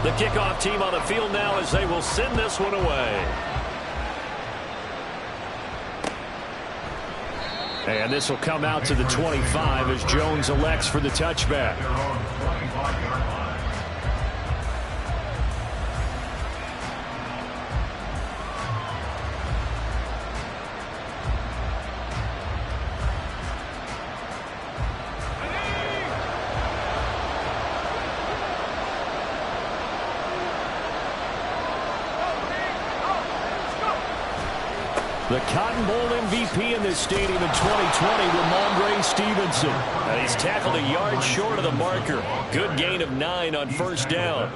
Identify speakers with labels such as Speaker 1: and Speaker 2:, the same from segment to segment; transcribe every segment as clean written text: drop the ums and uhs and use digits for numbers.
Speaker 1: The kickoff team on the field now as they will send this one away. And this will come out to the 25 as Jones elects for the touchback. The Cotton Bowl MVP in this stadium in 2020, Ramondre Stevenson. And he's tackled a yard short of the marker. Good gain of 9 on first down.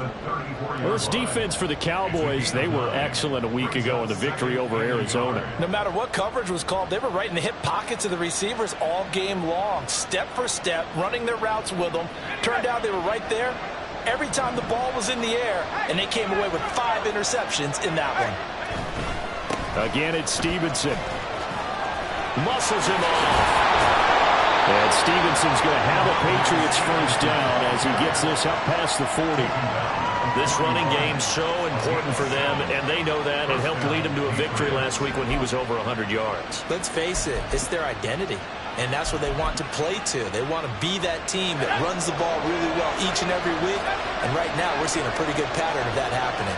Speaker 1: Well, this defense for the Cowboys, they were excellent a week ago in the victory over Arizona.
Speaker 2: No matter what coverage was called, they were right in the hip pockets of the receivers all game long. Step for step, running their routes with them. Turned out they were right there every time the ball was in the air, and they came away with 5 interceptions in that one.
Speaker 1: Again, it's Stevenson. Muscles him off. And Stevenson's going to have a Patriots first down as he gets this up past the 40. This running game's so important for them, and they know that. It helped lead them to a victory last week when he was over 100 yards.
Speaker 2: Let's face it, it's their identity, and that's what they want to play to. They want to be that team that runs the ball really well each and every week, and right now we're seeing a pretty good pattern of that happening.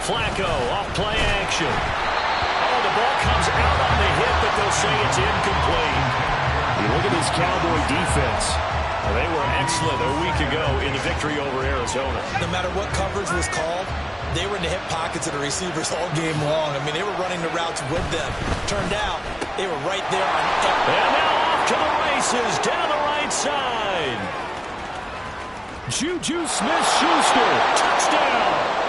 Speaker 1: Flacco off play action. Oh, the ball comes out on the hit, but they'll say it's incomplete. You look at this Cowboy defense. They were excellent a week ago in the victory over Arizona.
Speaker 2: No matter what coverage was called, they were in the hip pockets of the receivers all game long. I mean, they were running the routes with them. Turned out, they were right there on every.
Speaker 1: And now off to the races down the right side. Juju Smith-Schuster, touchdown.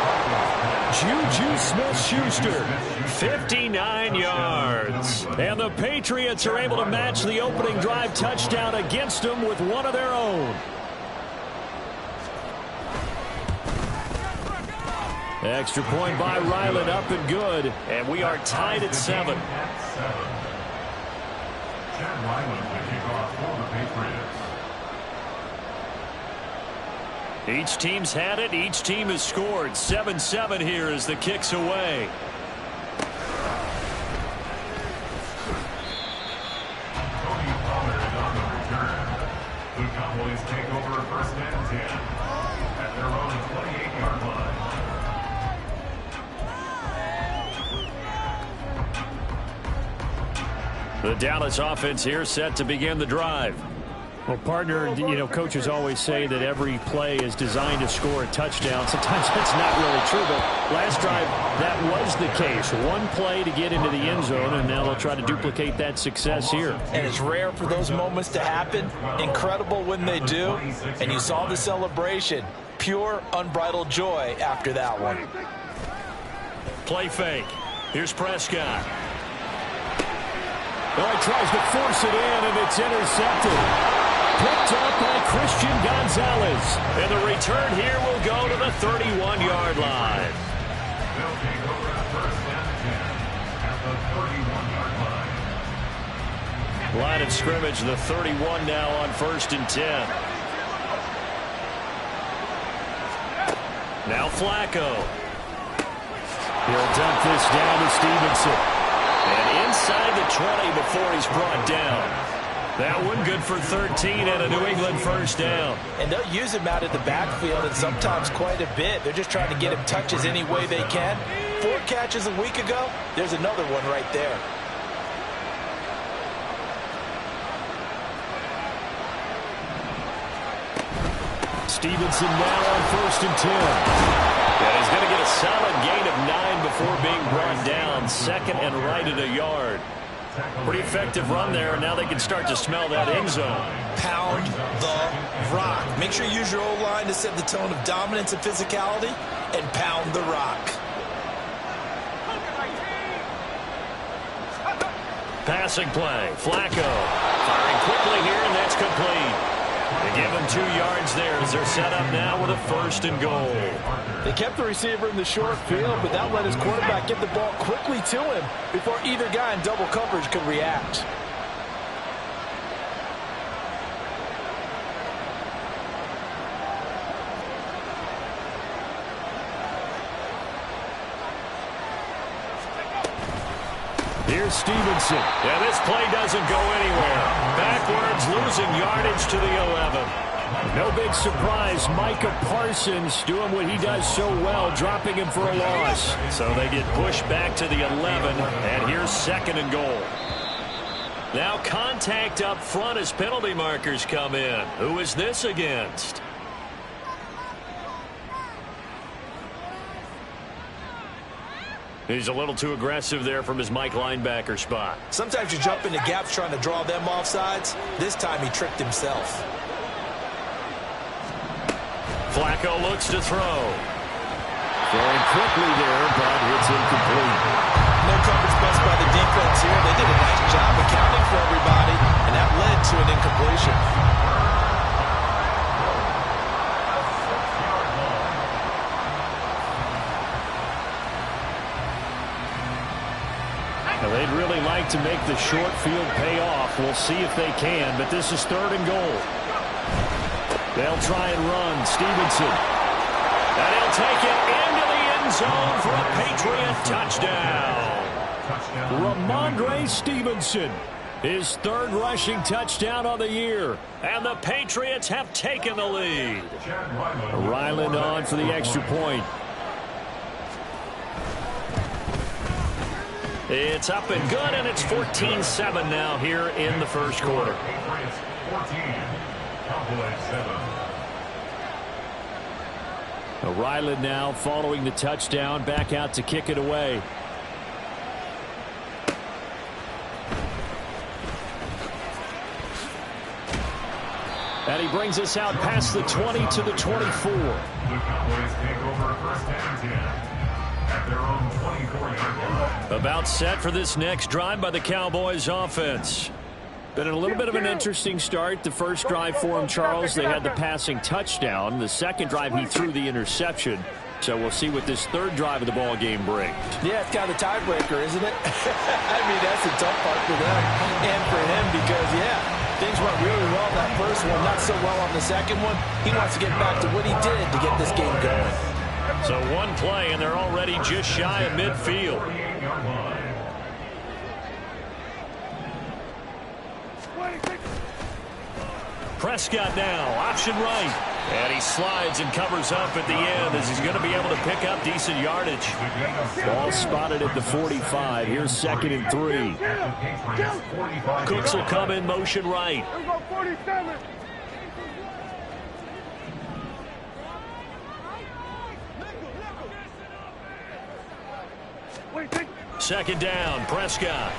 Speaker 1: Juju Smith-Schuster, 59 yards. And the Patriots are able to match the opening drive touchdown against them with one of their own. Extra point by Ryland, up and good. And we are tied at 7. Chad Ryland will kick off for the Patriots. Each team's had it. Each team has scored. 7-7 here as the kick's away. Tony Pollard is on the return. The Cowboys take over first and 10 at their own 28-yard line. The Dallas offense here set to begin the drive. Well, partner, you know, coaches always say that every play is designed to score a touchdown. Sometimes that's not really true, but last drive, that was the case. One play to get into the end zone, and now they'll try to duplicate that success here.
Speaker 2: And it's rare for those moments to happen. Incredible when they do. And you saw the celebration. Pure, unbridled joy after that one.
Speaker 1: Play fake. Here's Prescott. Oh, he tries to force it in, and it's intercepted. Picked up by Christian Gonzalez. And the return here will go to the 31-yard line. They'll take over the first and 10 at the 31-yard line. Line of scrimmage, the 31 now on first and 10. Now Flacco. He'll dump this down to Stevenson. And inside the 20 before he's brought down. That one good for 13 and a New England first down.
Speaker 2: And they'll use him out of the backfield, and sometimes quite a bit. They're just trying to get him touches any way they can. 4 catches a week ago. There's another one right there.
Speaker 1: Stevenson now on first and 10. And he's going to get a solid gain of 9 before being brought down. Second and right at a yard. Pretty effective run there, and now they can start to smell that end zone.
Speaker 2: Pound the rock. Make sure you use your O-line to set the tone of dominance and physicality, and pound the rock.
Speaker 1: Passing play. Flacco firing quickly here, and that's complete. They give him 2 yards there as they're set up now with a first and goal.
Speaker 2: They kept the receiver in the short field, but that let his quarterback get the ball quickly to him before either guy in double coverage could react.
Speaker 1: Here's Stevenson.
Speaker 3: Yeah, this play doesn't go anywhere. Backwards, losing yardage to the 11.
Speaker 1: No big surprise. Micah Parsons doing what he does so well, dropping him for a loss.
Speaker 3: So they get pushed back to the 11, and here's 2nd and goal. Now contact up front as penalty markers come in. Who is this against? He's a little too aggressive there from his Mike linebacker spot.
Speaker 2: Sometimes you jump into gaps trying to draw them off sides. This time he tricked himself.
Speaker 3: Flacco looks to throw.
Speaker 1: Throwing quickly there, but it's incomplete.
Speaker 2: No coverage bust by the defense here. They did a nice job accounting for everybody, and that led to an incompletion.
Speaker 1: Now, they'd really like to make the short field pay off. We'll see if they can, but this is 3rd and goal. They'll try and run. Stevenson.
Speaker 3: And he'll take it into the end zone for a Patriot touchdown.
Speaker 1: Ramondre Stevenson, his 3rd rushing touchdown on the year.
Speaker 3: And the Patriots have taken the lead.
Speaker 1: Ryland on for the extra point.
Speaker 3: It's up and good, and it's 14-7 now here in the first quarter.
Speaker 1: Ryland now following the touchdown, back out to kick it away. And he brings us out past the 20 to the 24.
Speaker 4: The Cowboys take over 1st and 10 at their own 24-yard line.
Speaker 3: About set for this next drive by the Cowboys offense.
Speaker 1: Been a little bit of an interesting start. The first drive for him, Charles, they had the passing touchdown. The second drive, he threw the interception. So we'll see what this 3rd drive of the ball game brings.
Speaker 2: Yeah, it's kind of the tiebreaker, isn't it? I mean, that's the tough part for them and for him because, yeah, things went really well that first one, not so well on the second one. He wants to get back to what he did to get this game going.
Speaker 3: So one play, and they're already just shy of midfield. Prescott now, option right. And he slides and covers up at the end as he's going to be able to pick up decent yardage.
Speaker 1: Ball spotted at the 45. Here's 2nd and 3.
Speaker 3: Cooks will come in motion right. 2nd down, Prescott.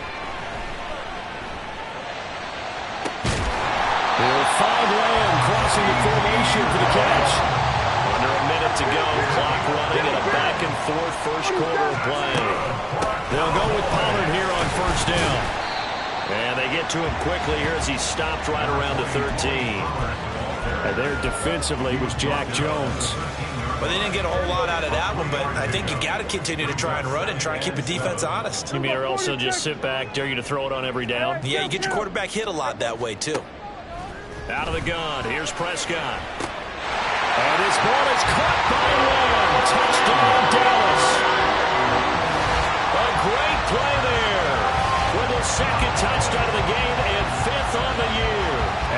Speaker 1: He'll find Lamb crossing the formation for the catch.
Speaker 3: Under a minute to go, clock running and a back-and-forth first quarter of play. They'll go with Pollard here on 1st down. And they get to him quickly here as he stopped right around the 13.
Speaker 1: And there defensively was Jack Jones.
Speaker 2: Well, they didn't get a whole lot out of that one, but I think you got to continue to try and run and try and keep the defense honest.
Speaker 3: You mean or else they'll just sit back, dare you to throw it on every down?
Speaker 2: Yeah, you get your quarterback hit a lot that way, too.
Speaker 3: Out of the gun, here's Prescott.
Speaker 1: And this ball is caught by Lamb. Touchdown, Dallas.
Speaker 3: A great play there. With his 2nd touchdown of the game and 5th on the year.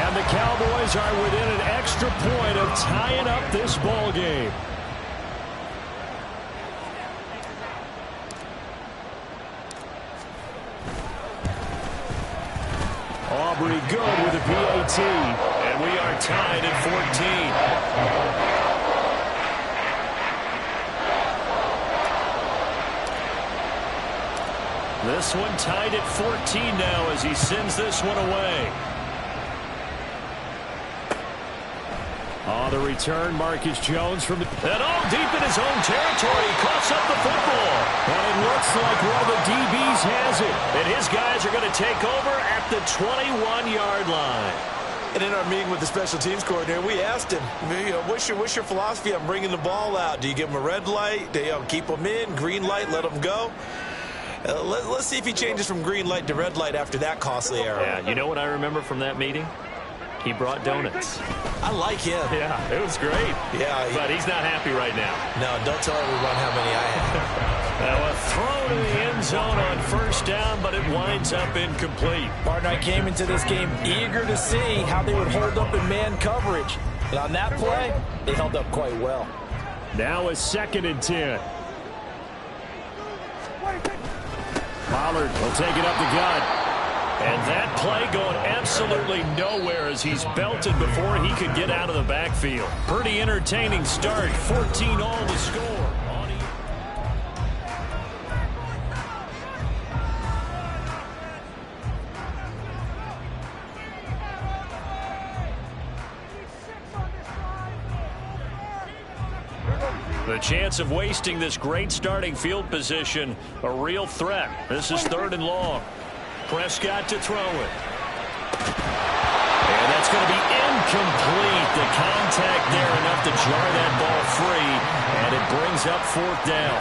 Speaker 1: And the Cowboys are within an extra point of tying up this ball game. Aubrey good with a PAT.
Speaker 3: And we are tied at 14. This one tied at 14 now as he sends this one away.
Speaker 1: On the return, Marcus Jones from the...
Speaker 3: And all deep in his own territory, coughs up the football.
Speaker 1: And it looks like one of the DBs has it.
Speaker 3: And his guys are going to take over at the 21-yard line.
Speaker 2: And in our meeting with the special teams coordinator, we asked him, what's your philosophy on bringing the ball out? Do you give him a red light? Do you keep them in? Green light, let them go? Let's see if he changes from green light to red light after that costly error.
Speaker 3: Yeah, you know what I remember from that meeting? He brought donuts.
Speaker 2: I like him.
Speaker 3: Yeah, it was great.
Speaker 2: Yeah.
Speaker 3: But he's not happy right now.
Speaker 2: No, don't tell everyone how many I have.
Speaker 3: Now a throw to the end zone on first down, but it winds up incomplete.
Speaker 2: Partner, I came into this game eager to see how they would hold up in man coverage. And on that play, they held up quite well.
Speaker 1: Now a 2nd and 10. Pollard will take it up the gut.
Speaker 3: And that play going absolutely nowhere as he's belted before he could get out of the backfield. Pretty entertaining start. 14 all to score. The chance of wasting this great starting field position, a real threat. This is 3rd and long. Prescott to throw it. And that's going to be incomplete. The contact there enough to jar that ball free, and it brings up 4th down.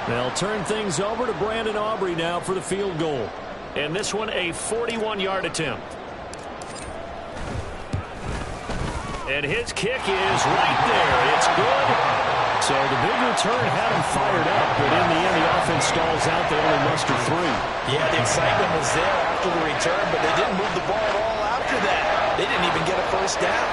Speaker 1: They'll turn things over to Brandon Aubrey now for the field goal.
Speaker 3: And this one a 41-yard attempt. And his kick is right there. It's good.
Speaker 1: So the big return had him fired up, but in the end, the offense stalls out. They only muster 3.
Speaker 2: Yeah, the excitement was there after the return, but they didn't move the ball at all after that. They didn't even get a first down.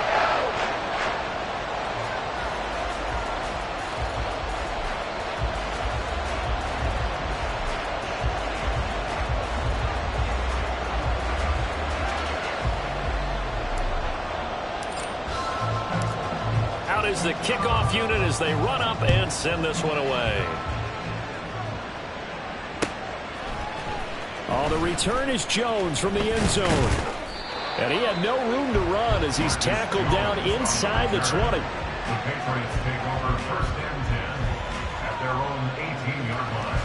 Speaker 3: Is the kickoff unit as they run up and send this one away.
Speaker 1: Oh, the return is Jones from the end zone. And he had no room to run as he's tackled down inside the 20.
Speaker 4: The Patriots take over 1st and 10 at their own 18-yard line.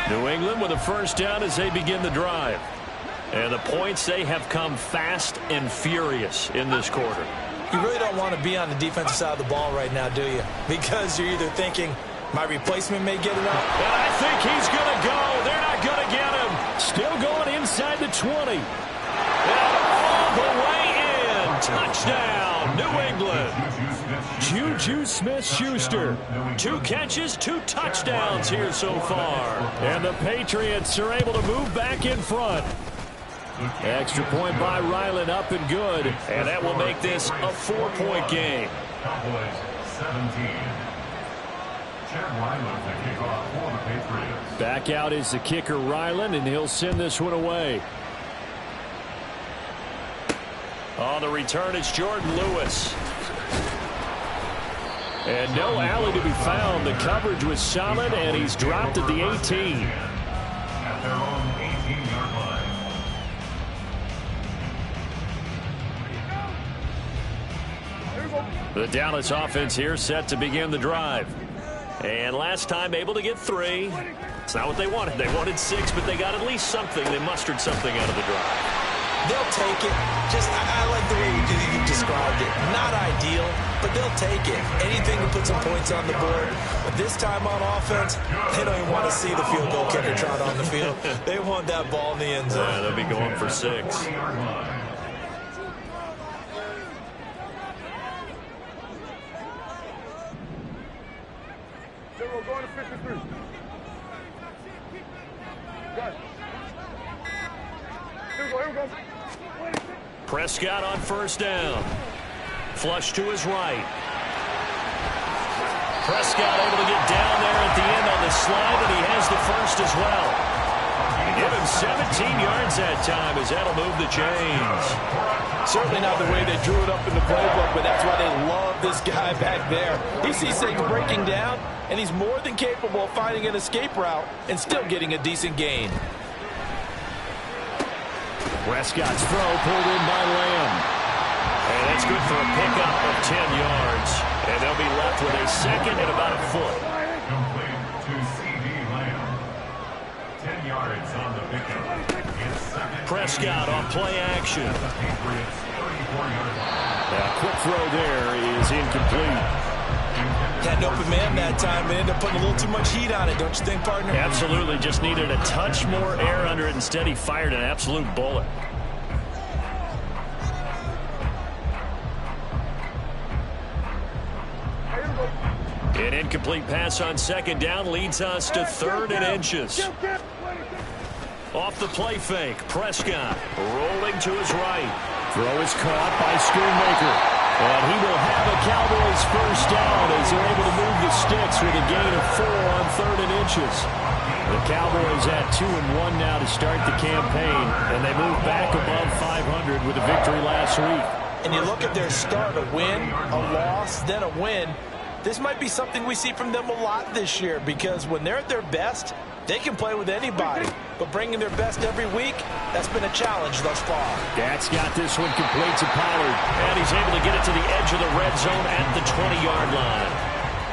Speaker 3: New England with a first down as they begin the drive. And the points, they have come fast and furious in this quarter.
Speaker 2: You really don't want to be on the defensive side of the ball right now, do you? Because you're either thinking, my replacement may get it up.
Speaker 3: And I think he's going to go. They're not going to get him.
Speaker 1: Still going inside the 20.
Speaker 3: And all the way in. Touchdown, New England.
Speaker 1: Juju Smith-Schuster.
Speaker 3: 2 catches, 2 touchdowns here so far.
Speaker 1: And the Patriots are able to move back in front. Extra point by Ryland, up and good.
Speaker 3: And that will make this a 4-point game.
Speaker 4: Cowboys 17. Chad Ryland to kick off for the Patriots.
Speaker 1: Back out is the kicker Ryland, and he'll send this one away.
Speaker 3: On the return, it's Jordan Lewis.
Speaker 1: And no alley to be found. The coverage was solid, and he's dropped at the 18.
Speaker 4: At their own 18-yard line.
Speaker 3: The Dallas offense here set to begin the drive. And last time able to get 3. It's not what they wanted. They wanted 6, but they got at least something. They mustered something out of the drive.
Speaker 2: They'll take it. I like the way you described it. Not ideal, but they'll take it. Anything to put some points on the board. But this time on offense, they don't even want to see the field goal kicker trot on the field. They want that ball in the end zone.
Speaker 3: Yeah, they'll be going for 6.
Speaker 5: Going to 53. Here we go.
Speaker 3: Prescott on first down. Flush to his right. Prescott able to get down there at the end on the slide, and he has the first as well. Give him 17 yards that time as that'll move the chains.
Speaker 2: Certainly not the way they drew it up in the playbook, but that's why they love this guy back there. He sees things breaking down, and he's more than capable of finding an escape route and still getting a decent gain.
Speaker 1: Prescott's throw pulled in by Lamb.
Speaker 3: And that's good for a pickup of 10 yards. And they'll be left with a second and about a foot.
Speaker 4: Complete to C.D. Lamb. 10 yards on the pickup.
Speaker 3: Prescott on play action.
Speaker 1: A quick throw there is incomplete.
Speaker 2: Had an open man that time and ended up putting a little too much heat on it, don't you think, partner?
Speaker 3: Absolutely. Just needed a touch more air under it. Instead, he fired an absolute bullet. An incomplete pass on second down leads us to 3rd and inches. Off the play fake, Prescott rolling to his right.
Speaker 1: Throw is caught by Schoonmaker. And he will have a Cowboys first down as they're able to move the sticks with a gain of 4 on 3rd and inches. The Cowboys at 2-1 now to start the campaign, and they move back above 500 with a victory last week.
Speaker 2: And you look at their start, a win, a loss, then a win. This might be something we see from them a lot this year, because when they're at their best, they can play with anybody. But bringing their best every week, that's been a challenge thus far.
Speaker 1: That's got this one complete to Pollard.
Speaker 3: And he's able to get it to the edge of the red zone at the 20-yard line.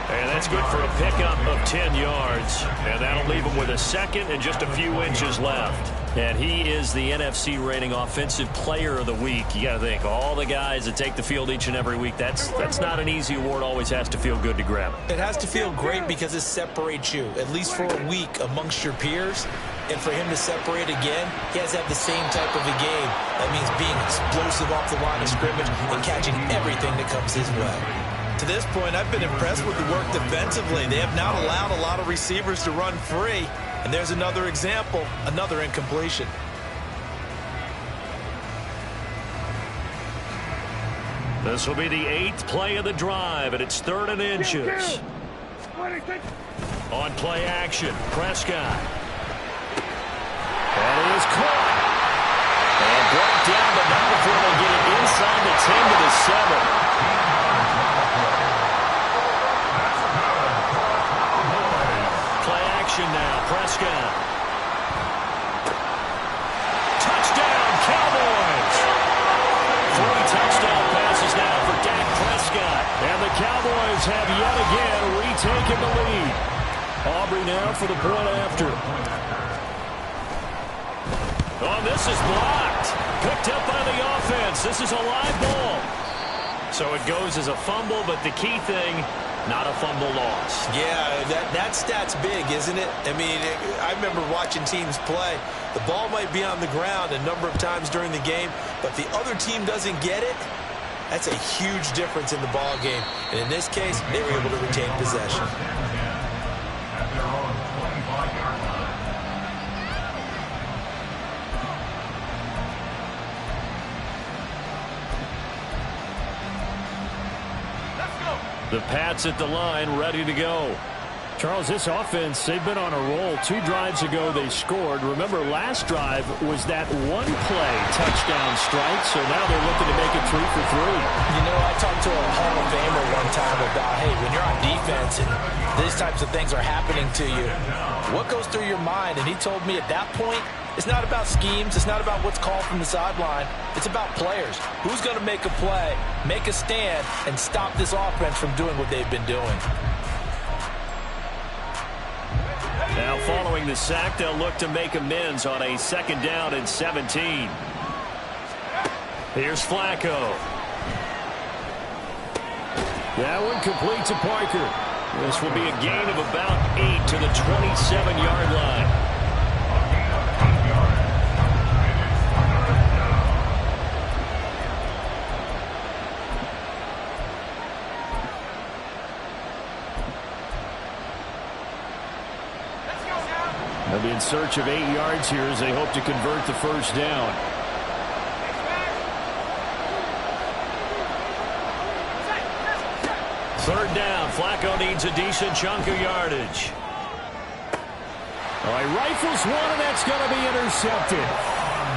Speaker 3: And that's good for a pickup of 10 yards. And that'll leave him with a second and just a few inches left. And he is the NFC rating offensive player of the week. You got to think, all the guys that take the field each and every week, that's not an easy award. Always has to feel good to grab it.
Speaker 2: It has to feel great because it separates you, at least for a week, amongst your peers. And for him to separate again, he has to have the same type of a game. That means being explosive off the line of scrimmage and catching everything that comes his way. To this point, I've been impressed with the work defensively. They have not allowed a lot of receivers to run free. And there's another example, another incompletion.
Speaker 3: This will be the 8th play of the drive, and it's 3rd and inches. On play action, Prescott.
Speaker 1: And he is caught.
Speaker 3: And brought down, but not before they get it inside the 10 to the 7. Now, Prescott. Touchdown, Cowboys! 3 touchdown passes now for Dak Prescott.
Speaker 1: And the Cowboys have yet again retaken the lead. Aubrey now for the point after.
Speaker 3: Oh, this is blocked. Picked up by the offense. This is a live ball. So it goes as a fumble, but the key thing, not a fumble loss.
Speaker 2: Yeah, that stat's big, isn't it? I mean, I remember watching teams play. The ball might be on the ground a number of times during the game, but the other team doesn't get it. That's a huge difference in the ball game. And in this case, they were able to retain possession.
Speaker 3: The Pats at the line, ready to go.
Speaker 1: Charles, this offense, they've been on a roll. 2 drives ago, they scored. Remember, last drive was that one-play touchdown strike, so now they're looking to make it 3 for 3.
Speaker 2: You know, I talked to a Hall of Famer one time about, hey, when you're on defense and these types of things are happening to you, what goes through your mind? And he told me at that point, it's not about schemes. It's not about what's called from the sideline. It's about players. Who's going to make a play, make a stand, and stop this offense from doing what they've been doing?
Speaker 3: Now following the sack, they'll look to make amends on a 2nd down and 17. Here's Flacco.
Speaker 1: That one complete to Parker.
Speaker 3: This will be a gain of about 8 to the 27-yard line.
Speaker 1: They'll be in search of 8 yards here as they hope to convert the first down.
Speaker 3: Third down. Flacco needs a decent chunk of yardage.
Speaker 1: All right, rifles one, and that's going to be intercepted.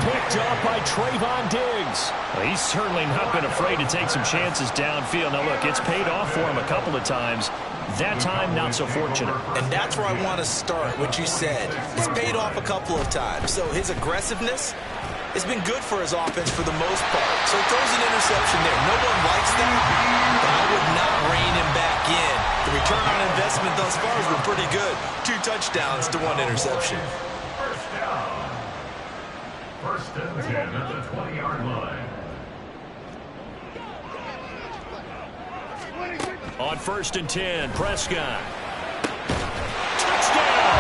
Speaker 1: Picked up by Trayvon Diggs.
Speaker 3: Well, he's certainly not been afraid to take some chances downfield. Now, look, it's paid off for him a couple of times. That time, not so fortunate.
Speaker 2: And that's where I want to start, what you said. It's paid off a couple of times. So his aggressiveness has been good for his offense for the most part. So he throws an interception there. No one likes that, but I would not rein him back in. The return on investment thus far has been pretty good. 2 touchdowns to 1 interception.
Speaker 4: First down. 1st and 10 at the 20-yard line.
Speaker 3: On 1st and 10, Prescott. Touchdown!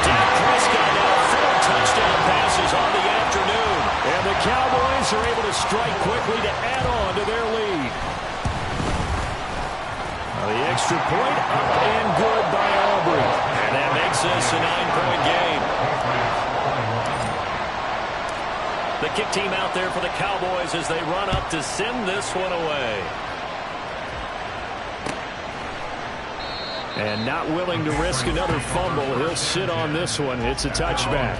Speaker 3: Dak Prescott now 4 touchdown passes on the afternoon.
Speaker 1: And the Cowboys are able to strike quickly to add on to their lead. The extra point up and good by Aubrey.
Speaker 3: And that makes this a 9-point game. The kick team out there for the Cowboys as they run up to send this one away.
Speaker 1: And not willing to risk another fumble, he'll sit on this one. It's a touchback.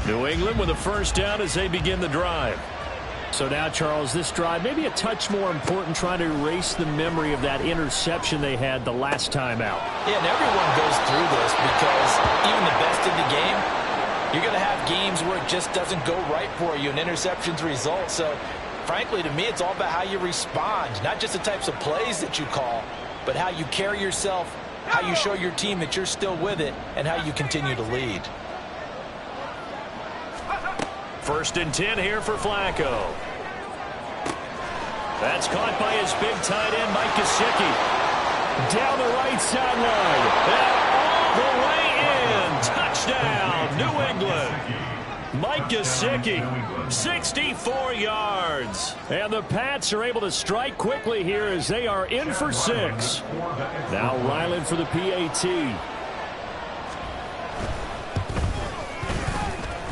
Speaker 1: New England with a first down as they begin the drive. So now, Charles, this drive maybe a touch more important, trying to erase the memory of that interception they had the last time out.
Speaker 2: Yeah, and everyone goes through this because even the best in the game, you're going to have games where it just doesn't go right for you and interceptions result. So, frankly, to me, it's all about how you respond, not just the types of plays that you call, but how you carry yourself, how you show your team that you're still with it, and how you continue to lead.
Speaker 3: 1st and 10 here for Flacco. That's caught by his big tight end, Mike Gesicki.
Speaker 1: Down the right sideline.
Speaker 3: And all the way in. Touchdown, New England. Mike Gesicki, 64 yards.
Speaker 1: And the Pats are able to strike quickly here as they are in for 6. Now Ryland for the PAT.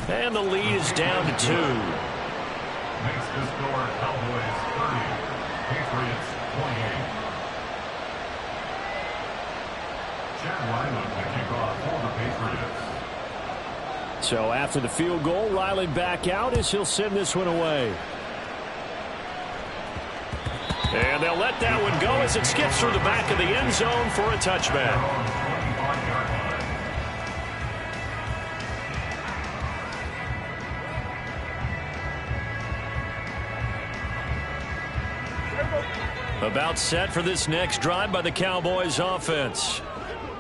Speaker 3: And the lead is down to 2.
Speaker 4: Makes the score Cowboys 30, Patriots 28. Chad Ryland to kick off for the Patriots.
Speaker 1: So after the field goal, Ryland back out as he'll send this one away.
Speaker 3: And they'll let that one go as it skips through the back of the end zone for a touchback. About set for this next drive by the Cowboys offense.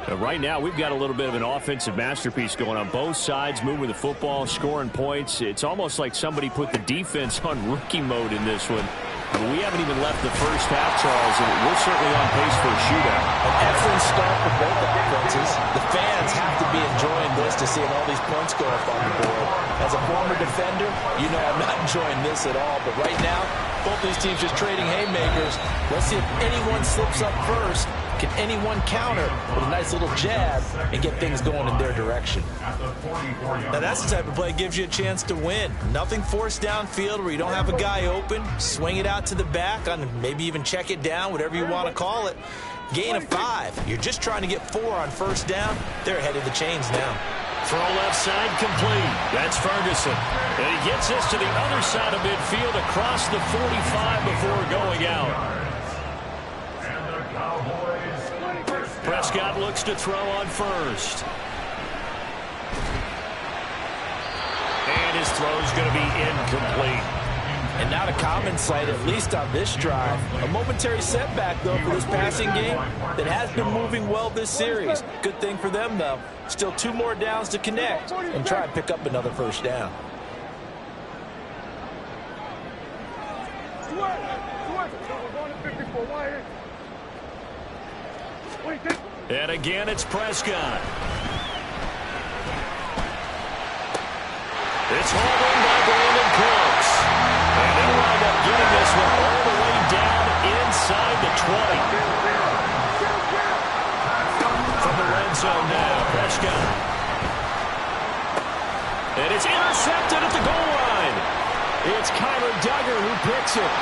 Speaker 1: Right now, we've got a little bit of an offensive masterpiece going on both sides, moving the football, scoring points. It's almost like somebody put the defense on rookie mode in this one. I mean, we haven't even left the first half, Charles, and we're certainly on pace for a shootout.
Speaker 2: An excellent start for both offenses. The fans have to be enjoying this to seeing all these points go up on the board. As a former defender, you know I'm not enjoying this at all. But right now, both these teams just trading haymakers. Let's see if anyone slips up first. Can anyone counter with a nice little jab and get things going in their direction? Now that's the type of play that gives you a chance to win. Nothing forced downfield where you don't have a guy open. Swing it out to the back, on maybe even check it down, whatever you want to call it. Gain of 5. You're just trying to get 4 on first down. They're ahead of the chains now.
Speaker 3: Throw left side complete. That's Ferguson. And he gets this to the other side of midfield across the 45 before going out. Prescott looks to throw on first. And his throw's going to be incomplete.
Speaker 2: And not a common sight, at least on this drive. A momentary setback, though, for this passing game that has been moving well this series. Good thing for them, though. Still 2 more downs to connect and try and pick up another first down.
Speaker 3: And again, it's Prescott. It's hauled in by Brandon Cooks. And they'll wind up getting this one all the way down inside the 20. From the red zone now, Prescott. And it's intercepted at the goal line.
Speaker 1: It's Kyler Duggar who picks it.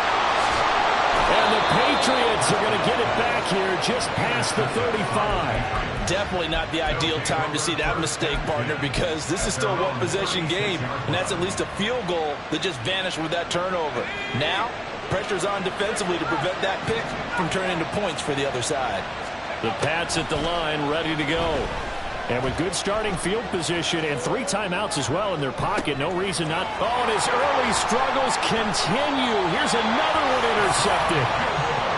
Speaker 1: And the Patriots are going to get it back here just past the 35.
Speaker 2: Definitely not the ideal time to see that mistake, partner, because this is still a one-possession game, and that's at least a field goal that just vanished with that turnover. Now, pressure's on defensively to prevent that pick from turning into points for the other side.
Speaker 3: The Pats at the line, ready to go.
Speaker 1: And with good starting field position and 3 timeouts as well in their pocket, no reason not. Oh, and his early struggles continue. Here's another one intercepted.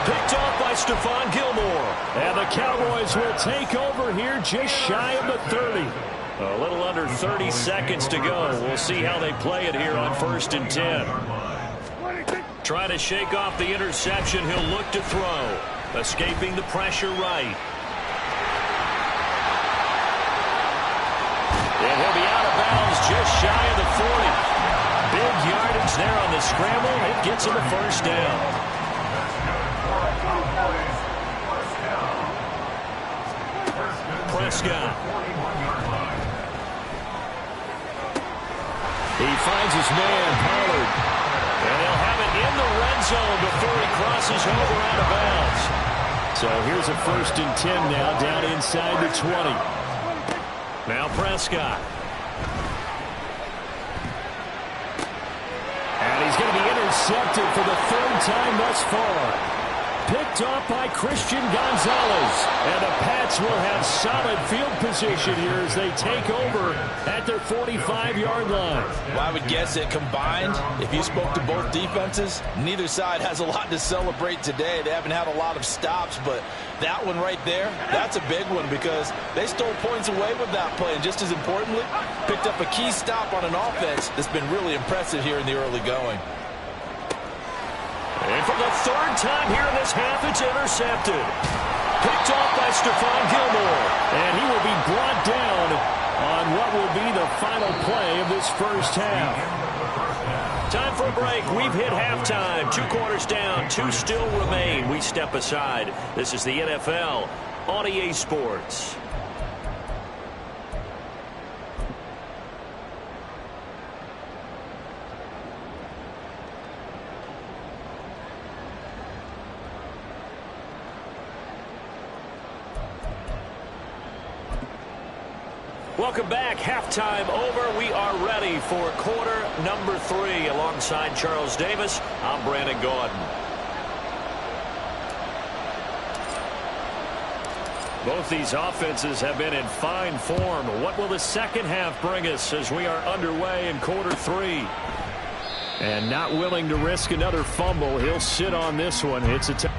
Speaker 3: Picked off by Stephon Gilmore.
Speaker 1: And the Cowboys will take over here just shy of the 30.
Speaker 3: A little under 30 seconds to go. We'll see how they play it here on 1st and 10. Trying to shake off the interception. He'll look to throw. Escaping the pressure right. And he'll be out of bounds just shy of the 40. Big yardage there on the scramble. It gets him a 1st down. Prescott.
Speaker 1: He finds his man, Pollard.
Speaker 3: And he'll have it in the red zone before he crosses over out of bounds.
Speaker 1: So here's a 1st and 10 now, down inside the 20.
Speaker 3: Now Prescott.
Speaker 1: And he's going to be intercepted for the 3rd time thus far. Picked off by Christian Gonzalez. And the Pats will have solid field position here as they take over at their 45-yard line.
Speaker 2: Well, I would guess that combined, if you spoke to both defenses, neither side has a lot to celebrate today. They haven't had a lot of stops, but that one right there, that's a big one because they stole points away with that play. And just as importantly, picked up a key stop on an offense that's been really impressive here in the early going.
Speaker 3: And for the 3rd time here in this half, it's intercepted. Picked off by Stephon Gilmore.
Speaker 1: And he will be brought down on what will be the final play of this 1st half.
Speaker 3: Time for a break. We've hit halftime. 2 quarters down. 2 still remain. We step aside. This is the NFL on EA Sports. Welcome back. Halftime over. We are ready for quarter number 3. Alongside Charles Davis, I'm Brandon Gordon.
Speaker 1: Both these offenses have been in fine form. What will the 2nd half bring us as we are underway in quarter 3? And not willing to risk another fumble. He'll sit on this one. It's a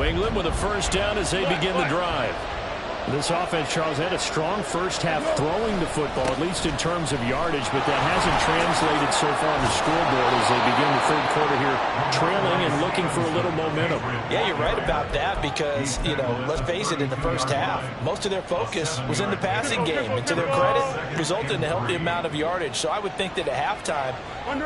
Speaker 3: New England with a first down as they begin the drive.
Speaker 1: This offense, Charles, had a strong first half throwing the football, at least in terms of yardage, but that hasn't translated so far on the scoreboard as they begin the third quarter here, trailing and looking for a little momentum.
Speaker 2: Yeah, you're right about that because, let's face it, in the first half, most of their focus was in the passing game. And to their credit, resulted in a healthy amount of yardage. So I would think that at halftime,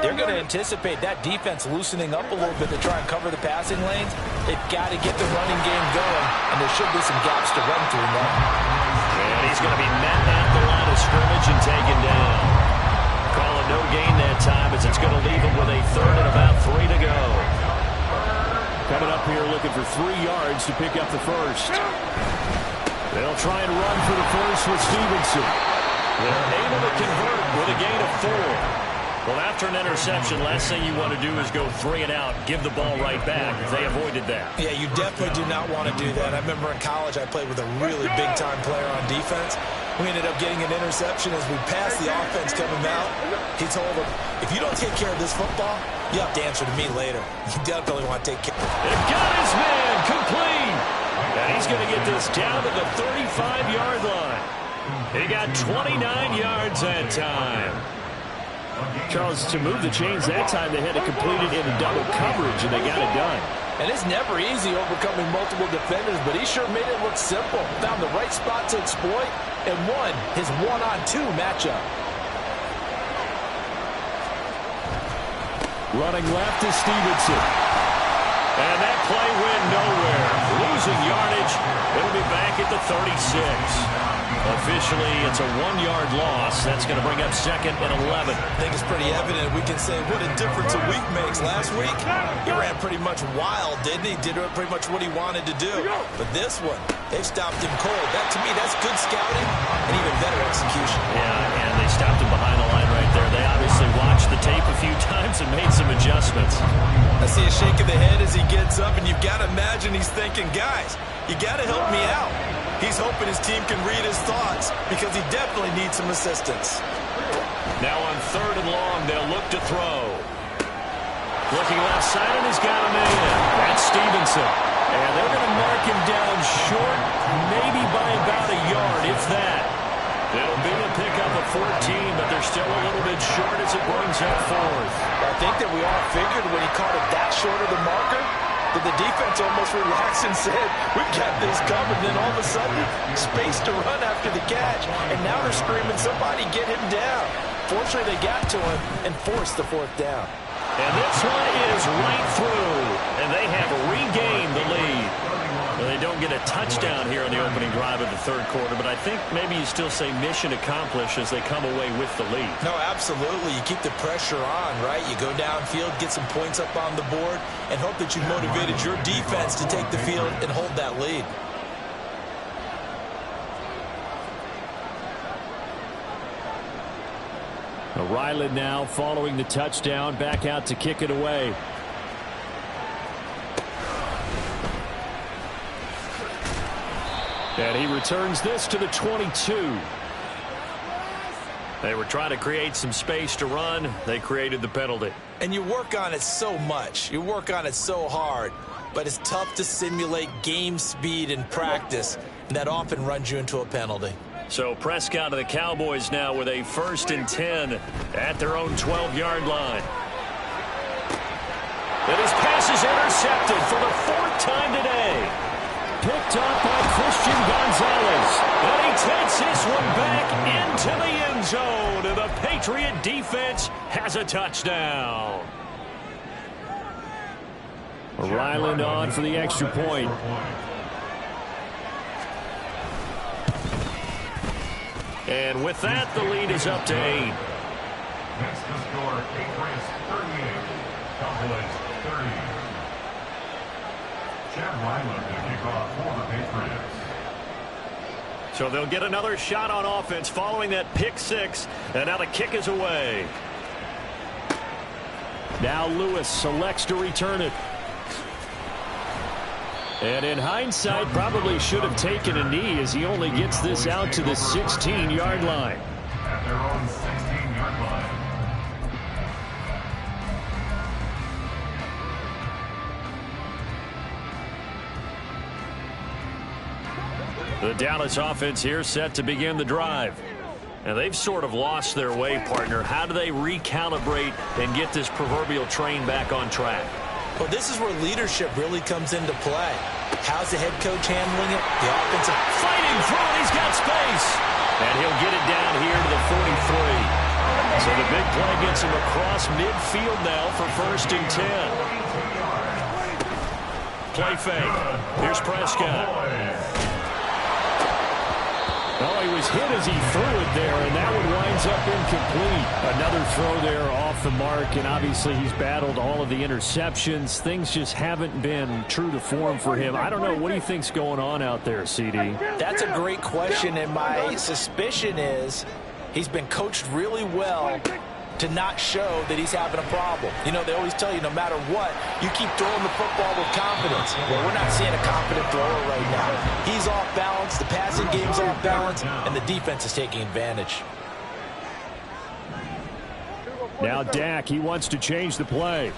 Speaker 2: they're going to anticipate that defense loosening up a little bit to try and cover the passing lanes. They've got to get the running game going, and there should be some gaps to run through now.
Speaker 3: And he's going to be met at the line of scrimmage and taken down. Call it no gain that time as it's going to leave him with a third and about 3 to go.
Speaker 1: Coming up here looking for 3 yards to pick up the first. They'll try and run for the first with Stevenson.
Speaker 3: They're able to convert with a gain of 4. Well, after an interception, last thing you want to do is go 3 and out, give the ball right back. They avoided that.
Speaker 2: Yeah, you definitely do not want to do that. I remember in college I played with a really big-time player on defense. We ended up getting an interception as we passed the offense coming out. He told him, if you don't take care of this football, you have to answer to me later. You definitely want to take care.
Speaker 3: They've got his man complete. And he's going to get this down to the 35-yard line. He got 29 yards that time.
Speaker 1: Charles, to move the chains that time, they had to complete it in a double coverage, and they got it done.
Speaker 2: And it's never easy overcoming multiple defenders, but he sure made it look simple. Found the right spot to exploit and won his 1-on-2 matchup.
Speaker 1: Running left is Stevenson.
Speaker 3: And that play went nowhere. Losing yardage. It'll be back at the 36. Officially, it's a 1-yard loss. That's going to bring up 2nd and 11.
Speaker 2: I think it's pretty evident. We can say what a difference a week makes. Last week, he ran pretty much wild, didn't he? Did pretty much what he wanted to do. But this one, they've stopped him cold. That, to me, that's good scouting and even better execution.
Speaker 3: Yeah, and they stopped him behind the line right there. They obviously watched the tape a few times and made some adjustments.
Speaker 2: I see a shake of the head as he gets up, and you've got to imagine he's thinking, guys, you got to help me out. He's hoping his team can read his thoughts because he definitely needs some assistance.
Speaker 3: Now on 3rd and long, they'll look to throw. Looking left side, and he's got a man. That's Stevenson. And they're going to mark him down short, maybe by about a yard, if that. It'll be a pickup of 14, but they're still a little bit short as it brings up 4th.
Speaker 2: I think that we all figured when he caught it that short of the marker, that the defense almost relaxed and said, we've got this covered. Then all of a sudden, space to run after the catch. And now they're screaming, somebody get him down. Fortunately, they got to him and forced the 4th down.
Speaker 3: And this one is right through. And they have regained the lead. Well, they don't get a touchdown here in the opening drive of the 3rd quarter, but I think maybe you still say mission accomplished as they come away with the lead.
Speaker 2: No, absolutely. You keep the pressure on, right? You go downfield, get some points up on the board, and hope that you motivated your defense to take the field and hold that lead.
Speaker 1: Ryland now following the touchdown, back out to kick it away. And he returns this to the 22.
Speaker 3: They were trying to create some space to run. They created the penalty.
Speaker 2: And you work on it so much. You work on it so hard. But it's tough to simulate game speed in practice. And that often runs you into a penalty.
Speaker 3: So Prescott and the Cowboys now with a 1st and 10 at their own 12-yard line. And his pass is intercepted for the 4th time today.
Speaker 1: Picked up by Christian Gonzalez.
Speaker 3: And he takes this one back into the end zone. And the Patriot defense has a touchdown.
Speaker 1: Ryland on for the extra point.
Speaker 3: And with that, the lead is up to 8.
Speaker 4: Next to score, Patriots 38, Cowboys 30. Chad Ryland to kick off for the Patriots.
Speaker 3: So they'll get another shot on offense following that pick 6. And now the kick is away.
Speaker 1: Now Lewis selects to return it. And in hindsight, probably should have taken a knee as he only gets this out to the 16-yard line.
Speaker 4: At their own 16-yard line.
Speaker 3: The Dallas offense here set to begin the drive. And they've sort of lost their way, partner. How do they recalibrate and get this proverbial train back on track?
Speaker 2: Well, this is where leadership really comes into play. How's the head coach handling it? The offensive
Speaker 3: fighting front. He's got space. And he'll get it down here to the 43. So the big play gets him across midfield now for 1st and 10. Play fake. Here's Prescott.
Speaker 1: Oh, he was hit as he threw it there, and that one winds up incomplete. Another throw there off the mark, and obviously he's battled all of the interceptions. Things just haven't been true to form for him. I don't know. What do you think's going on out there, CD?
Speaker 2: That's a great question, and my suspicion is he's been coached really well to not show that he's having a problem. You know, they always tell you no matter what, you keep throwing the football with confidence. Well, we're not seeing a confident thrower right now. He's off balance, the passing game's off balance, and the defense is taking advantage.
Speaker 1: Now Dak, he wants to change the play.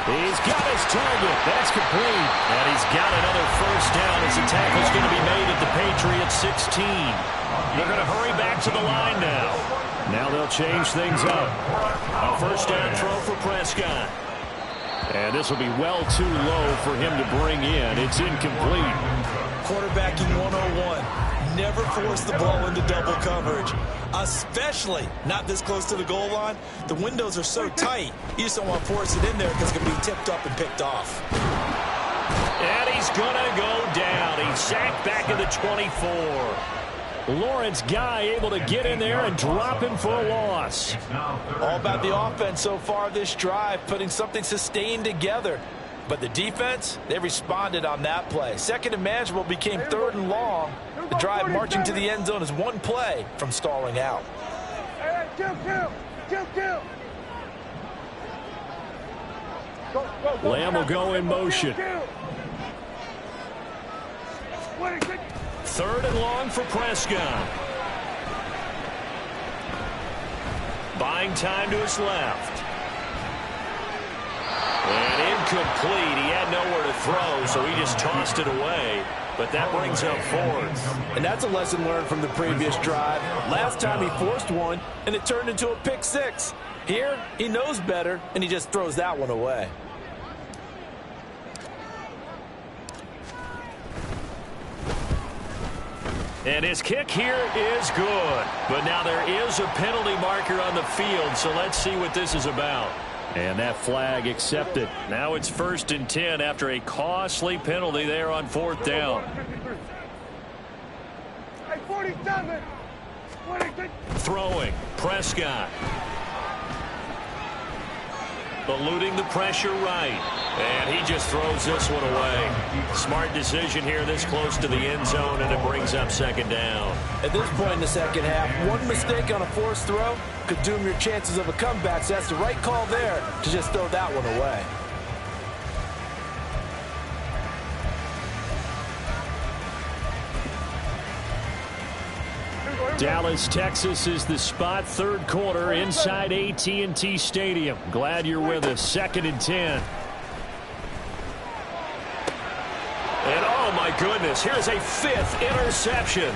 Speaker 1: He's got his target. That's complete.
Speaker 3: And he's got another 1st down as the tackle's going to be made at the Patriots 16. They're going to hurry back to the line now.
Speaker 1: Now they'll change things up.
Speaker 3: A 1st down throw for Prescott.
Speaker 1: And this will be well too low for him to bring in. It's incomplete.
Speaker 2: Quarterbacking 101. Never force the ball into double coverage, especially not this close to the goal line. The windows are so tight, you just don't want to force it in there because it's going to be tipped up and picked off.
Speaker 3: And he's going to go down. He's sacked back at the 24.
Speaker 1: Lawrence Guy able to get in there and drop him for a loss.
Speaker 2: All about the offense so far this drive, putting something sustained together. But the defense, they responded on that play. 2nd and manageable became 3rd and long. The drive marching to the end zone is one play from stalling out.
Speaker 1: Lamb will go in motion.
Speaker 3: 3rd and long for Prescott. Buying time to his left. And incomplete. He had nowhere to throw, so he just tossed it away. But that brings up 4th.
Speaker 2: And that's a lesson learned from the previous drive. Last time he forced one, and it turned into a pick 6. Here, he knows better, and he just throws that one away.
Speaker 3: And his kick here is good. But now there is a penalty marker on the field, so let's see what this is about.
Speaker 1: And that flag accepted.
Speaker 3: Now it's 1st and 10 after a costly penalty there on 4th down. Throwing. Prescott. Eluding the pressure right. And he just throws this one away. Smart decision here this close to the end zone, and it brings up 2nd down.
Speaker 2: At this point in the 2nd half, one mistake on a forced throw could doom your chances of a comeback, so that's the right call there to just throw that one away.
Speaker 1: Dallas, Texas is the spot. 3rd quarter inside AT&T Stadium. Glad you're with us. 2nd and 10.
Speaker 3: And oh my goodness, here's a 5th interception.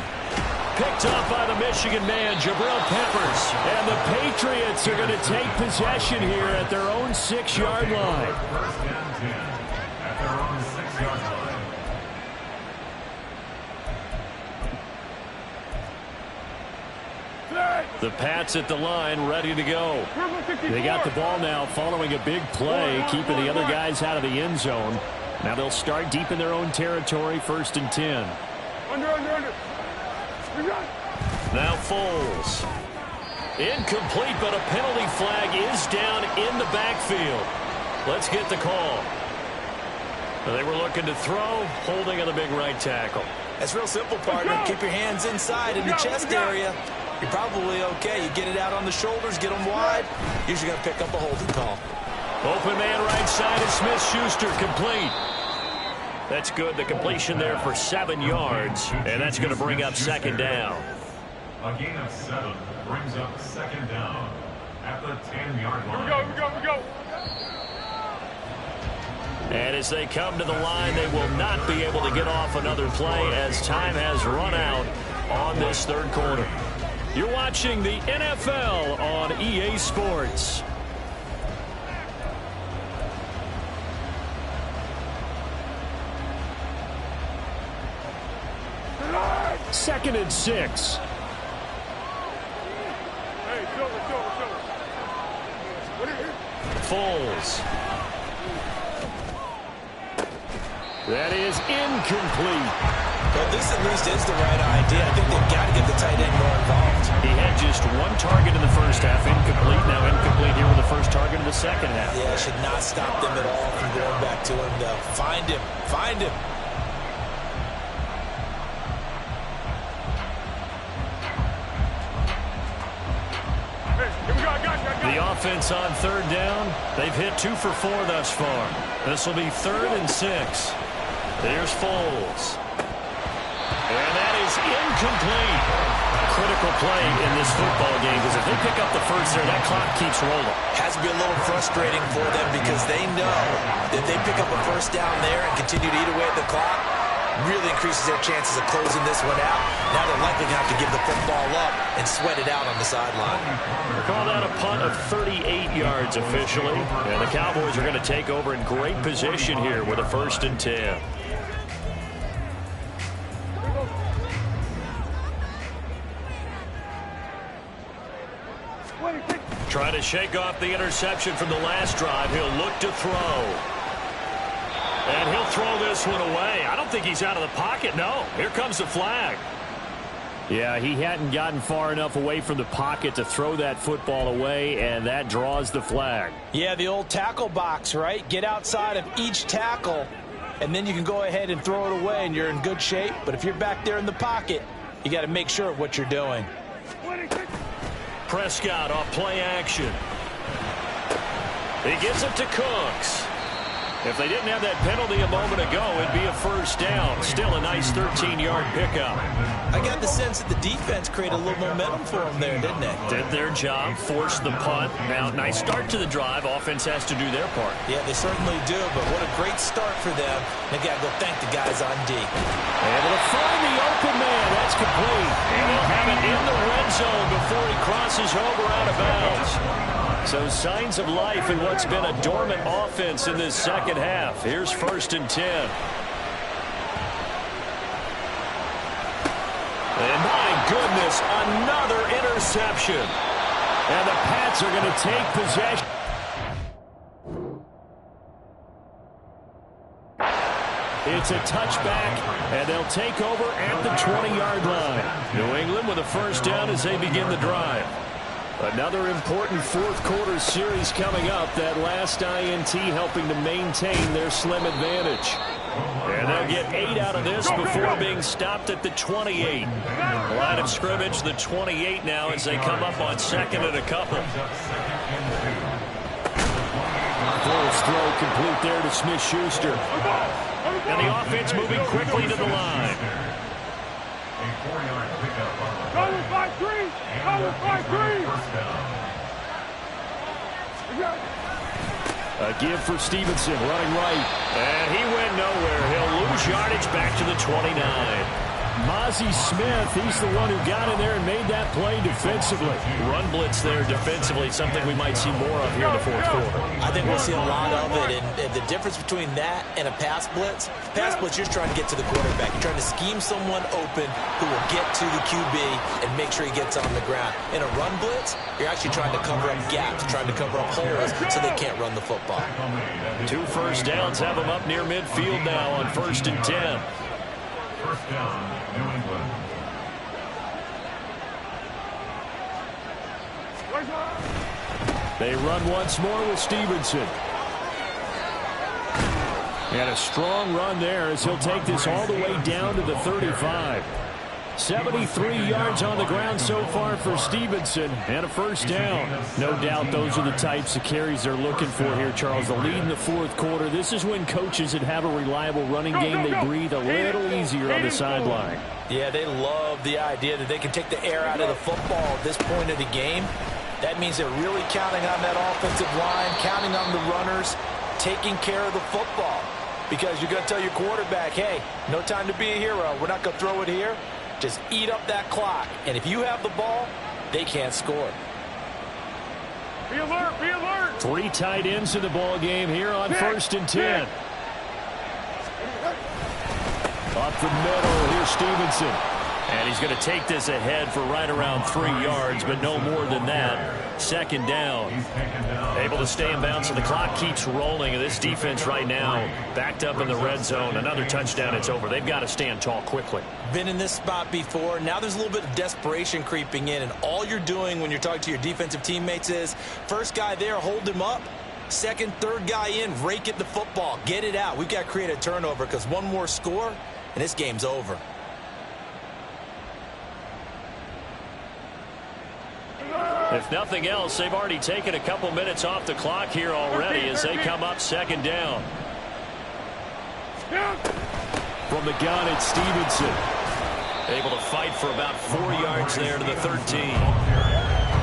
Speaker 3: Picked off by the Michigan man, Jabril Peppers.
Speaker 1: And the Patriots are going to take possession here at their own 6-yard line.
Speaker 4: 1st and 10 at their own 6-yard line.
Speaker 1: The Pats at the line, ready to go. They got the ball now following a big play, keeping the other guys out of the end zone. Now they'll start deep in their own territory, 1st and 10.
Speaker 5: Under.
Speaker 3: Now Foles. Incomplete, but a penalty flag is down in the backfield. Let's get the call. They were looking to throw, holding on the big right tackle.
Speaker 2: That's real simple, partner. Keep your hands inside in the chest area. You're probably okay. You get it out on the shoulders, get them wide. Usually going to pick up a holding call.
Speaker 3: Open man right side is Smith-Schuster, complete. That's good. The completion there for 7 yards, and that's going to bring up 2nd down.
Speaker 4: A gain of 7 brings up 2nd down at the 10-yard line.
Speaker 5: We go.
Speaker 3: And as they come to the line, they will not be able to get off another play as time has run out on this third quarter. You're watching the NFL on EA Sports.
Speaker 1: Second and 6.
Speaker 3: Foles.
Speaker 1: That is incomplete.
Speaker 2: Well, this at least is the right idea. I think they've got to get the tight end more involved.
Speaker 3: He had just one target in the first half, incomplete. Now incomplete here with the first target in the second half.
Speaker 2: Yeah, it should not stop them at all from going back to him, though. Find him. Find him.
Speaker 3: The offense on third down, they've hit 2 for 4 thus far. This will be 3rd and 6. There's Foles. And that is incomplete. A critical play in this football game because if they pick up the first there, that clock keeps rolling.
Speaker 2: Has to be a little frustrating for them because they know that if they pick up a first down there and continue to eat away at the clock, really increases their chances of closing this one out. Now they're likely going to have to give the football up and sweat it out on the sideline.
Speaker 3: Call that a punt of 38 yards officially. And the Cowboys are going to take over in great position here with a 1st and 10. Trying to shake off the interception from the last drive. He'll look to throw. And he'll throw this one away. I don't think he's out of the pocket. No, here comes the flag.
Speaker 1: Yeah, he hadn't gotten far enough away from the pocket to throw that football away, and that draws the flag.
Speaker 2: Yeah, the old tackle box, right? Get outside of each tackle, and then you can go ahead and throw it away, and you're in good shape. But if you're back there in the pocket, you got to make sure of what you're doing.
Speaker 3: Prescott off play action. He gives it to Cooks. If they didn't have that penalty a moment ago, it'd be a first down. Still a nice 13-yard pickup.
Speaker 2: I got the sense that the defense created a little momentum for them there, didn't they?
Speaker 3: Did their job, forced the punt. Now, nice start to the drive. Offense has to do their part.
Speaker 2: Yeah, they certainly do, but what a great start for them. They got to go thank the guys on D.
Speaker 1: Able to find the open man. That's complete.
Speaker 3: And they'll have it in the red zone before he crosses over out of bounds. So signs of life in what's been a dormant offense in this second half. Here's 1st and 10. And my goodness, another interception.
Speaker 1: And the Pats are going to take possession. It's a touchback, and they'll take over at the 20-yard line.
Speaker 3: New England with a first down as they begin the drive.
Speaker 1: Another important fourth-quarter series coming up. That last INT helping to maintain their slim advantage.
Speaker 3: And they'll get 8 out of this before being stopped at the 28. Line of scrimmage, the 28 now as they come up on 2nd and a couple.
Speaker 1: Close throw complete there to Smith-Schuster.
Speaker 3: And the offense moving quickly to the line.
Speaker 4: A 4-yard pickup on the
Speaker 5: Go 5-3! Go 5-3!
Speaker 4: first down.
Speaker 1: A give for Stevenson, running right.
Speaker 3: And he went nowhere. He'll lose yardage back to the 29.
Speaker 1: Mozzie Smith, he's the one who got in there and made that play defensively.
Speaker 3: Run blitz there defensively, something we might see more of here in the fourth quarter.
Speaker 2: I think we'll see a lot of it, and the difference between that and a pass blitz, you're trying to get to the quarterback. You're trying to scheme someone open who will get to the QB and make sure he gets on the ground. In a run blitz, you're actually trying to cover up gaps, trying to cover up holes so they can't run the football.
Speaker 3: 2 first downs have them up near midfield now on 1st and 10.
Speaker 4: First down, New England.
Speaker 1: They run once more with Stevenson. And a strong run there as he'll take this all the way down to the 35. 73 yards on the ground so far for Stevenson, and a first down. No doubt those are the types of carries they're looking for here, Charles. The lead in the fourth quarter. This is when coaches that have a reliable running game, they breathe a little easier on the sideline.
Speaker 2: Yeah, they love the idea that they can take the air out of the football at this point of the game. That means they're really counting on that offensive line, counting on the runners taking care of the football. Because you're going to tell your quarterback, hey, no time to be a hero. We're not going to throw it here. Just eat up that clock. And if you have the ball, they can't score.
Speaker 5: Be alert, be alert.
Speaker 1: 3 tight ends in the ball game here on 1st and 10. Up the middle, here's Stevenson.
Speaker 3: And he's going to take this ahead for right around 3 yards, but no more than that. 2nd down. Able to stay in bounds, so the clock keeps rolling. And this defense right now backed up in the red zone. Another touchdown, it's over. They've got to stand tall quickly.
Speaker 2: Been in this spot before. Now there's a little bit of desperation creeping in. And all you're doing when you're talking to your defensive teammates is, first guy there, hold him up. Second, third guy in, rake at the football. Get it out. We've got to create a turnover because one more score, and this game's over.
Speaker 3: If nothing else, they've already taken a couple minutes off the clock here already as they come up 2nd down.
Speaker 1: From the gun, it's Stevenson.
Speaker 3: Able to fight for about 4 yards there to the 13.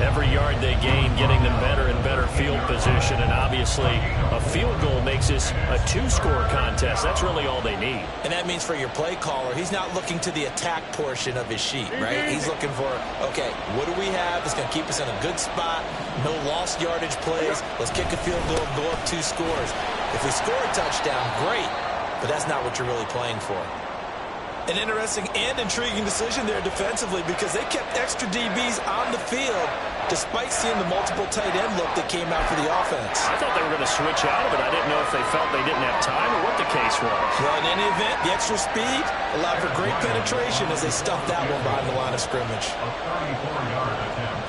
Speaker 3: Every yard they gain getting them better and better field position, and obviously a field goal makes this a 2-score contest. That's really all they need.
Speaker 2: And that means for your play caller, he's not looking to the attack portion of his sheet, right? He's looking for, okay, what do we have that's going to keep us in a good spot? No lost yardage plays. Let's kick a field goal and go up 2 scores. If we score a touchdown, great, but that's not what you're really playing for. An interesting and intriguing decision there defensively because they kept extra DBs on the field despite seeing the multiple tight end look that came out for the offense.
Speaker 3: I thought they were going to switch out of it. I didn't know if they felt they didn't have time or what the case was.
Speaker 2: Well, in any event, the extra speed allowed for great penetration as they stuffed that one behind the line of scrimmage.
Speaker 4: A 34-yard attempt.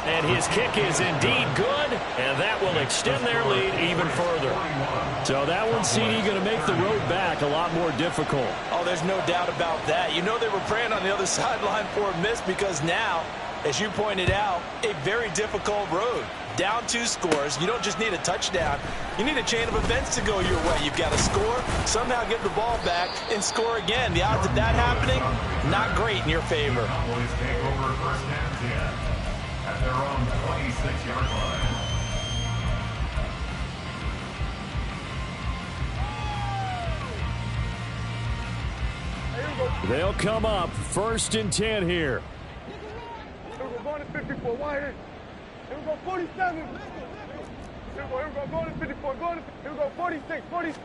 Speaker 3: And his kick is indeed good, and that will extend their lead even further.
Speaker 1: So that one, CD, going to make the road back a lot more difficult.
Speaker 2: Oh, there's no doubt about that. You know they were praying on the other sideline for a miss because now, as you pointed out, a very difficult road. Down 2 scores. You don't just need a touchdown. You need a chain of events to go your way. You've got to score, somehow get the ball back, and score again. The odds of that happening, not great in your favor.
Speaker 4: Cowboys take over 1st and 10 at their own 26-yard line.
Speaker 1: They'll come up 1st and 10 here.
Speaker 5: Here we go, going to 54. Wide in. Here we go, 47. Here we go, going to 54. Here we go, 46, 46.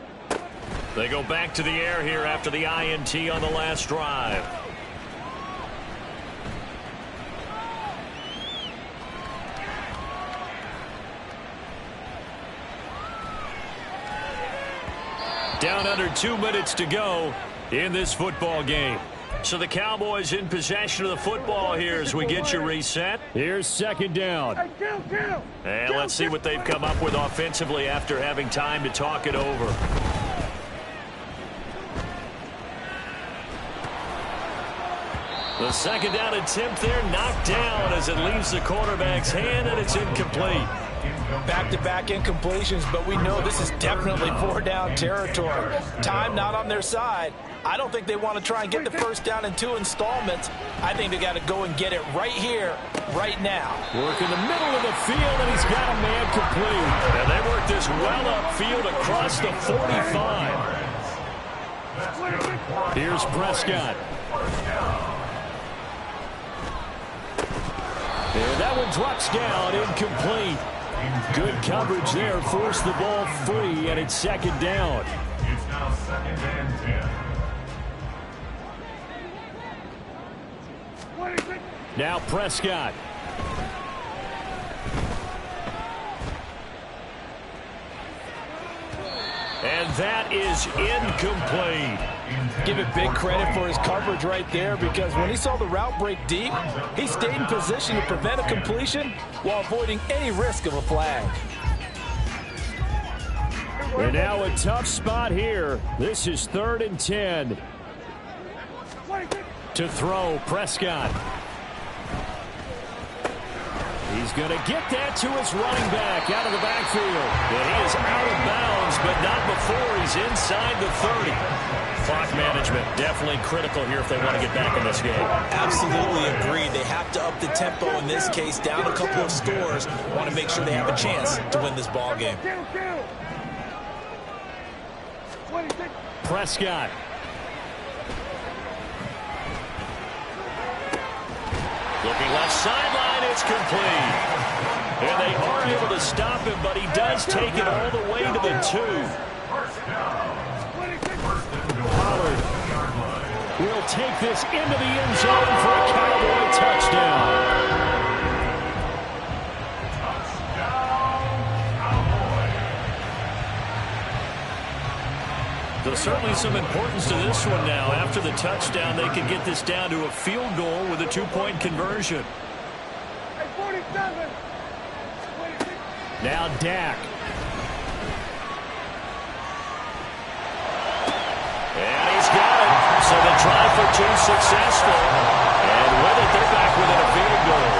Speaker 3: They go back to the air here after the INT on the last drive. Down under 2 minutes to go in this football game. So the Cowboys in possession of the football here as we get you reset.
Speaker 1: Here's 2nd down.
Speaker 5: Hey, kill.
Speaker 3: And let's see what they've come up with offensively after having time to talk it over. The 2nd down attempt there knocked down as it leaves the quarterback's hand, and it's incomplete.
Speaker 2: Back-to-back incompletions, but we know this is definitely 4-down territory. Time not on their side. I don't think they want to try and get the 1st down in 2 installments. I think they got to go and get it right here, right now.
Speaker 1: Work in the middle of the field, and he's got a man complete.
Speaker 3: And they work this well upfield across the 45.
Speaker 1: Here's Prescott. And that one drops down, incomplete. Good coverage there, forced the ball free, and it's 2nd down.
Speaker 4: It's now 2nd and 10.
Speaker 1: Now Prescott.
Speaker 3: And that is incomplete.
Speaker 2: Give it big credit for his coverage right there because when he saw the route break deep, he stayed in position to prevent a completion while avoiding any risk of a flag.
Speaker 1: And now a tough spot here. This is 3rd and 10. To throw, Prescott. He's going to get that to his running back out of the backfield. And he is out of bounds, but not before he's inside the 30. Clock management definitely critical here if they want to get back in this game.
Speaker 2: Absolutely agreed. They have to up the tempo in this case, down a couple of scores. Want to make sure they have a chance to win this ball game.
Speaker 1: Prescott. Looking left sideline, it's complete. And they are able to stop him, but he does take it all the way to the 2. Pollard will take this into the end zone for a Cowboy touchdown. There's certainly some importance to this one now. After the touchdown, they could get this down to a field goal with a 2-point conversion. Now Dak. And he's got it. So the try for 2 successful. And with it, they're back within a field goal.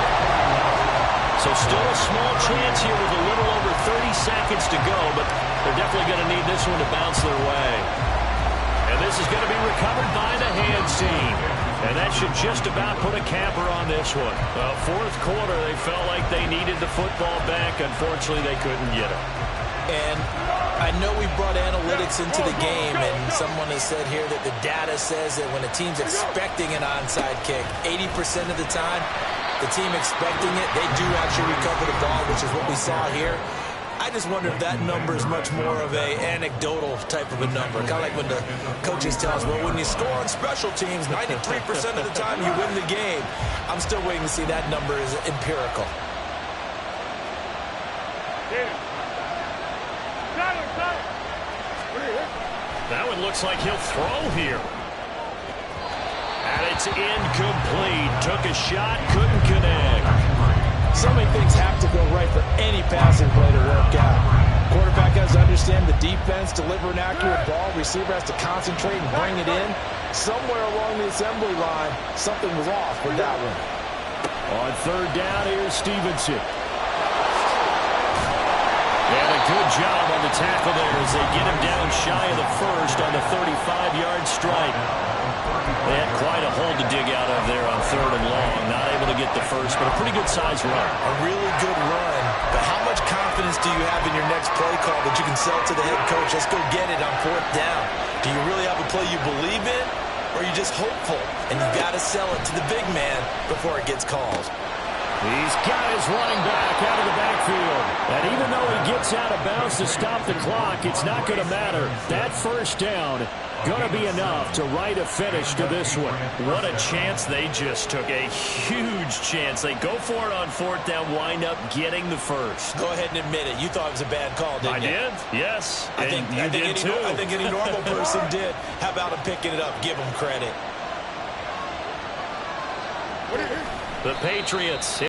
Speaker 1: So still a small chance here with a little over 30 seconds to go, but they're definitely going to need this one to bounce their way. And this is going to be recovered by the hands team. And that should just about put a capper on this one. Fourth quarter, they felt like they needed the football back. Unfortunately, they couldn't get it.
Speaker 2: And I know we brought analytics into the game, and someone has said here that the data says that when a team's expecting an onside kick, 80% of the time, the team expecting it, they do actually recover the ball, which is what we saw here. I just wonder if that number is much more of a anecdotal type of a number. Kind of like when the coaches tell us, well, when you score on special teams, 93% of the time you win the game. I'm still waiting to see that number is empirical.
Speaker 1: That one looks like he'll throw here. And it's incomplete. Took a shot, couldn't connect.
Speaker 2: So many things have to go right for any passing play to work out. Quarterback has to understand the defense, deliver an accurate ball. Receiver has to concentrate and bring it in. Somewhere along the assembly line, something was off with that one.
Speaker 1: On third down, here's Stevenson. And a good job on the tackle there as they get him down shy of the first on the 35-yard strike. They had quite a hole to dig out of there on third and long. Not able to get the first, but a pretty good-sized run.
Speaker 2: A really good run. But how much confidence do you have in your next play call that you can sell to the head coach? Let's go get it on fourth down. Do you really have a play you believe in, or are you just hopeful? And you've got to sell it to the big man before it gets called.
Speaker 1: He's got his running back out of the backfield. And even though he gets out of bounds to stop the clock, it's not going to matter. That first down going to be enough to write a finish to this one.
Speaker 3: What a chance they just took. A huge chance. They go for it on fourth down, wind up getting the first.
Speaker 2: Go ahead and admit it. You thought it was a bad call, didn't you?
Speaker 3: I did, yes.
Speaker 2: I think any normal person did. How about him picking it up? Give him credit.
Speaker 3: The Patriots